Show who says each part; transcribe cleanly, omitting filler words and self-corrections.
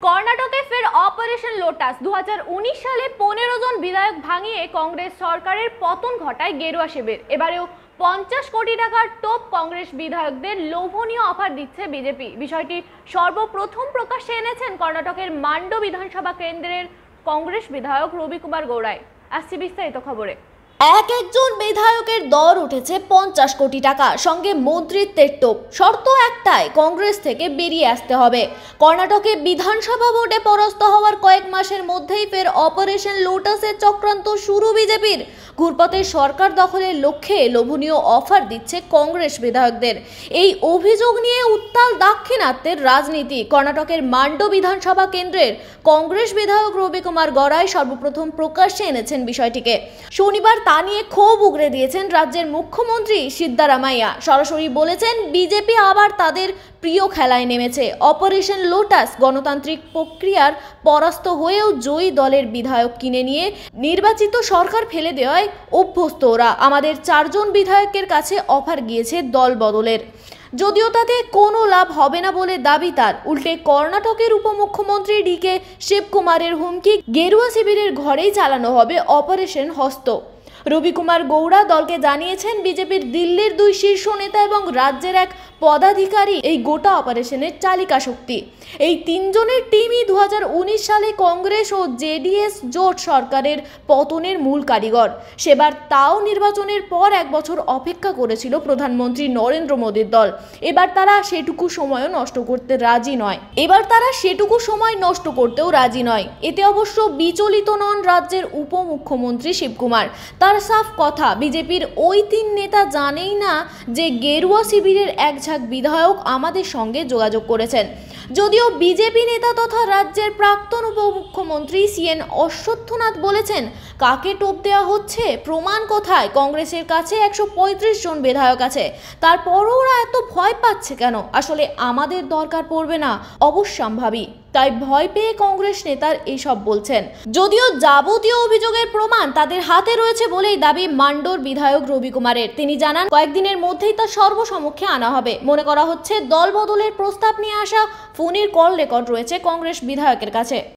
Speaker 1: কর্ণাটকে ফের operation lotus 2019 সালে 15 জন বিধায়ক ভাঙিয়ে কংগ্রেস সরকারের পতন ঘটায় গেরুয়া শিবির। এবারেও 50 কোটি টাকার টোপ কংগ্রেস বিধায়কদের লোভনীয় অফার দিচ্ছে বিজেপি। বিষয়টি সর্বপ্রথম প্রকাশ্যে এনেছেন কর্ণাটকের মান্ডো বিধানসভা কেন্দ্রের কংগ্রেস বিধায়ক রবি কুমার গৌড়াই। আসছে বিস্তারিত খবরে।
Speaker 2: একজন বিধায়কের দর উঠেছে 50 কোটি টাকা, সঙ্গে মন্ত্রিত্বের টোপ। শর্ত একটাই, কংগ্রেস থেকে বেরিয়ে আসতে হবে। কর্ণাটকে বিধানসভা ভোটে পরাস্ত হওয়ার কয়েক মাসের মধ্যেই ফের অপারেশন লোটাসের চক্রান্ত শুরু বিজেপির। ঘুরপথের সরকার দখলের লক্ষ্যে লোভনীয় অফার দিচ্ছে কংগ্রেস বিধায়কদের। এই অভিযোগ নিয়ে উত্তাল দাক্ষিণাত্যের রাজনীতি। কর্ণাটকের মান্ডো বিধানসভা কেন্দ্রের কংগ্রেস বিধায়ক রবি কুমার গৌড়াই সর্বপ্রথম প্রকাশ্যে এনেছেন বিষয়টিকে। শনিবার তা নিয়ে ক্ষোভ উগরে দিয়েছেন রাজ্যের মুখ্যমন্ত্রী সিদ্দারামাইয়া। সরাসরি বলেছেন, বিজেপি আবার তাদের প্রিয় খেলায় নেমেছে। অপারেশন লোটাস গণতান্ত্রিক প্রক্রিয়ার পরাস্ত হয়েও জয়ী দলের বিধায়ক কিনে নিয়ে নির্বাচিত সরকার ফেলে দেওয়ায় অভ্যস্ত ওরা। আমাদের 4 জন বিধায়কের কাছে অফার গিয়েছে দল বদলের, যদিও তাতে কোনো লাভ হবে না বলে দাবি তার। উল্টে কর্ণাটকের উপমুখ্যমন্ত্রী ডিকে শিবকুমারের হুমকি, গেরুয়া শিবিরের ঘরেই চালানো হবে অপারেশন হস্ত। রবি কুমার গৌড়া দলকে জানিয়েছেন, বিজেপির দিল্লির 2 শীর্ষ নেতা এবং রাজ্যের এক পদাধিকারী এই গোটা অপারেশনের চালিকা শক্তি। এই 3 জনের টিমই 2019 সালে কংগ্রেস ও জেডিএস জোট সরকারের পতনের মূল কারিগর। সেবার তাও নির্বাচনের পর 1 বছর অপেক্ষা করেছিল প্রধানমন্ত্রী নরেন্দ্র মোদীর দল। এবার তারা সেটুকু সময়ও নষ্ট করতেও রাজি নয়। এতে অবশ্য বিচলিত নন রাজ্যের উপমুখ্যমন্ত্রী শিবকুমার। তার সাফ কথা, বিজেপির ওই 3 নেতা জানেই না যে গেরুয়া শিবিরের এক ঝাঁক বিধায়ক আমাদের সঙ্গে যোগাযোগ করেছেন। যদিও বিজেপি নেতা তথা রাজ্যের প্রাক্তন উপমুখ্যমন্ত্রী সিএন অশ্বত্থনাথ বলেছেন, কাকে টোপ দেওয়া হচ্ছে, প্রমাণ কোথায়? কংগ্রেসের কাছে 135 জন বিধায়ক আছে, তারপরও ওরা এত ভয় পাচ্ছে কেন? আসলে আমাদের দরকার পড়বে না, অবশ্যম্ভাবী। তাই ভয় পেয়ে কংগ্রেস নেতার এসব বলছেন। যদিও যাবতীয় অভিযোগের প্রমাণ তাদের হাতে রয়েছে বলেই দাবি মান্ডোর বিধায়ক রবি কুমারের। তিনি জানান, কয়েকদিনের মধ্যেই তা সর্বসমক্ষে আনা হবে। মনে করা হচ্ছে, দল বদলের প্রস্তাব নিয়ে আসা ফোনের কল রেকর্ড রয়েছে কংগ্রেস বিধায়কের কাছে।